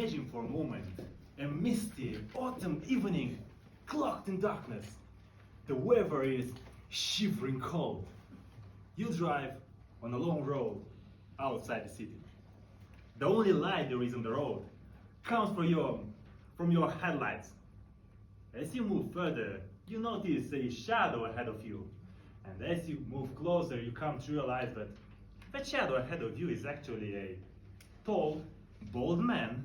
Imagine for a moment a misty autumn evening, cloaked in darkness. The weather is shivering cold. You drive on a long road outside the city. The only light there is on the road comes from your headlights. As you move further, you notice a shadow ahead of you. And as you move closer, you come to realize that that shadow ahead of you is actually a tall, bald man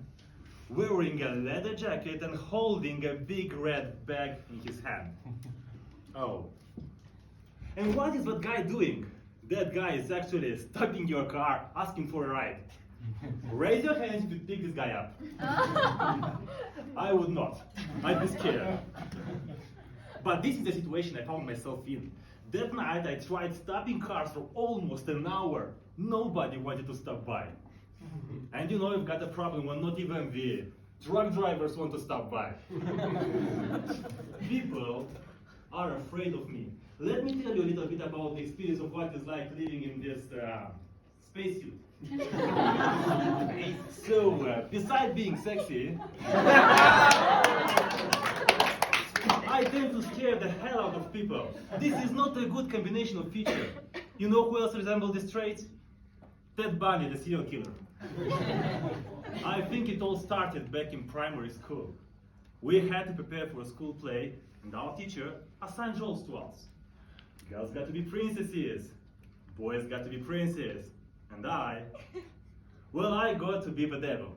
wearing a leather jacket and holding a big red bag in his hand. Oh. And what is that guy doing? That guy is actually stopping your car, asking for a ride. Raise your hands if you pick this guy up. I would not. I'd be scared. But this is the situation I found myself in. That night I tried stopping cars for almost an hour. Nobody wanted to stop by. And you know you've got a problem when not even the truck drivers want to stop by. People are afraid of me. Let me tell you a little bit about the experience of what it's like living in this spacesuit. So, besides being sexy, I tend to scare the hell out of people. This is not a good combination of features. You know who else resembles these traits? Ted Bundy, the serial killer. I think it all started back in primary school. We had to prepare for a school play, and our teacher assigned roles to us. Girls got to be princesses, boys got to be princes, and I got to be the devil.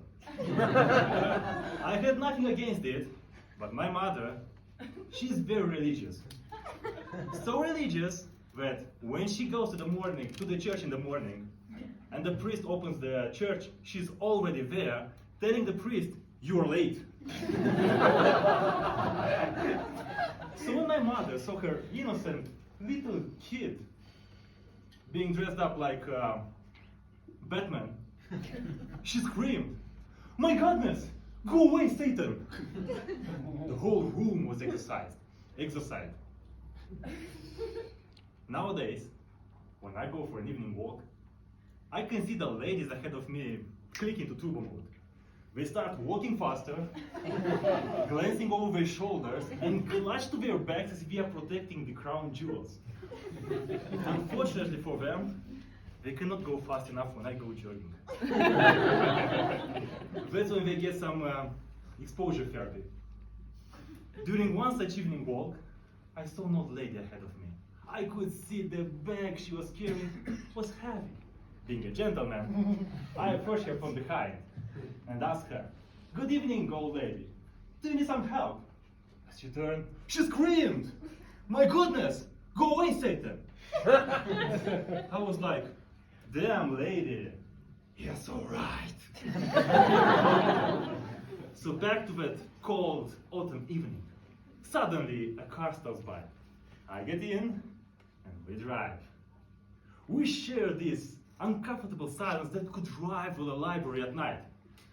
I had nothing against it, but my mother, she's very religious. So religious that when she goes to the church in the morning, and the priest opens the church, she's already there, telling the priest, "You're late." So when my mother saw her innocent little kid being dressed up like Batman, she screamed, "My goodness, go away, Satan!" The whole room was exorcised. Nowadays, when I go for an evening walk, I can see the ladies ahead of me click into turbo mode. They start walking faster, glancing over their shoulders, and clutch to their bags as if they are protecting the crown jewels. Unfortunately for them, they cannot go fast enough when I go jogging. That's when they get some exposure therapy. During one such evening walk, I saw an old lady ahead of me. I could see the bag she was carrying was heavy. Being a gentleman, I approached her from behind and asked her, "Good evening, old lady. Do you need some help?" As she turned, she screamed, "My goodness, go away, Satan!" I was like, "Damn, lady, yes, all right." So back to that cold autumn evening. Suddenly, a car stops by. I get in, and we drive. We share this uncomfortable silence that could rival a library at night.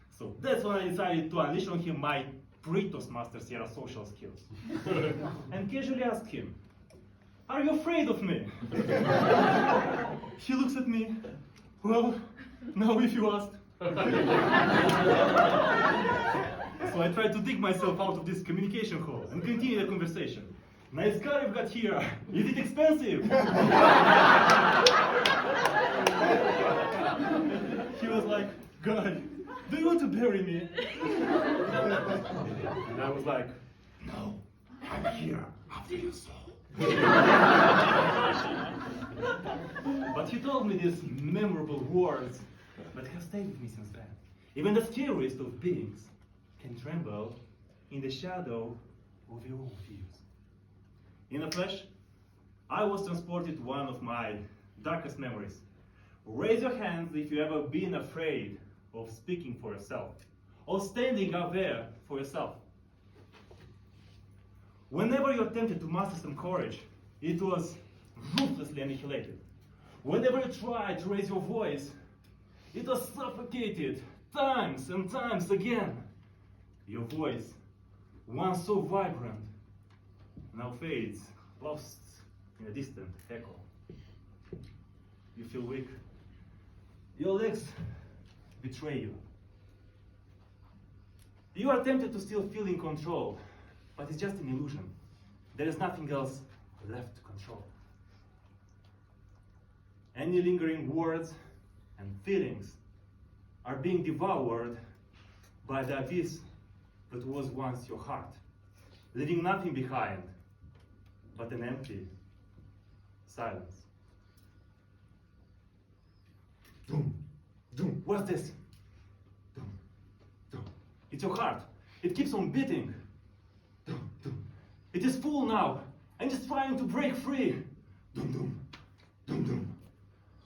So that's when I decided to unleash on him my pre-Toastmaster Sierra social skills. And casually asked him, "Are you afraid of me?" He looks at me, "Well, now if you ask." So I tried to dig myself out of this communication hole and continue the conversation. "Nice car you've got here. Is it expensive?" He was like, "God, do you want to bury me?" And I was like, "No, I'm here after your soul." But he told me these memorable words that have stayed with me since then. Even the scariest of beings can tremble in the shadow of their own fears. In the flesh, I was transported to one of my darkest memories. Raise your hands if you've ever been afraid of speaking for yourself, or standing out there for yourself. Whenever you attempted to muster some courage, it was ruthlessly annihilated. Whenever you tried to raise your voice, it was suffocated times and times again. Your voice, once so vibrant, now fades, lost in a distant echo. You feel weak. Your legs betray you. You are tempted to still feel in control, but it's just an illusion. There is nothing else left to control. Any lingering words and feelings are being devoured by the abyss that was once your heart, leaving nothing behind but an empty silence. Doom, doom, what's this? Doom, doom. It's your heart. It keeps on beating. Doom, doom. It is full now, and it's trying to break free. Doom, doom, doom, doom.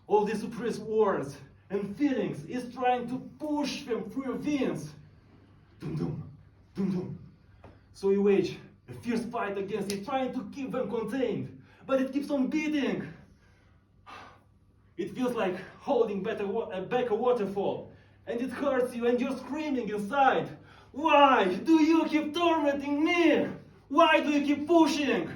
All these suppressed words and feelings is trying to push them through your veins. Doom, doom, doom, doom. So you wage a fierce fight against it, trying to keep them contained, but it keeps on beating. It feels like holding back a waterfall, and it hurts you, and you're screaming inside. Why do you keep tormenting me? Why do you keep pushing?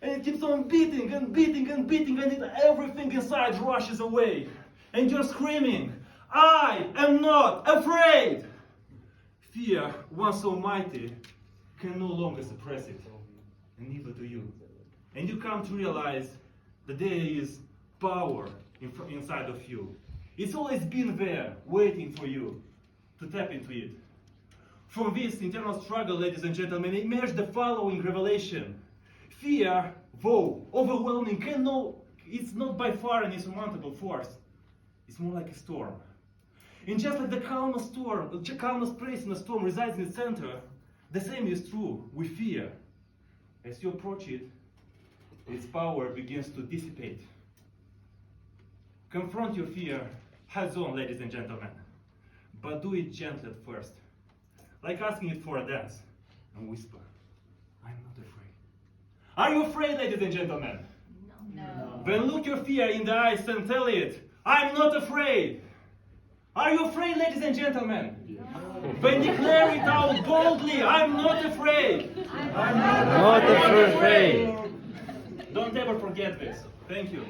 And it keeps on beating and beating and beating, and everything inside rushes away. And you're screaming, I am not afraid! Fear, once so mighty, can no longer suppress it, and neither do you. And you come to realize that there is power inside of you. It's always been there, waiting for you to tap into it. From this internal struggle, ladies and gentlemen, emerged the following revelation. Fear, though overwhelming, it's not by far an insurmountable force. It's more like a storm. And just like the calmest place in a storm resides in the center, the same is true with fear. As you approach it, its power begins to dissipate. Confront your fear heads on, ladies and gentlemen, but do it gently at first, like asking it for a dance, and whisper, I'm not afraid. Are you afraid, ladies and gentlemen? No. Then look your fear in the eyes and tell it, I'm not afraid. Are you afraid, ladies and gentlemen? No. Then declare it out boldly, I'm not afraid. I'm Not afraid. Don't ever forget this. Thank you.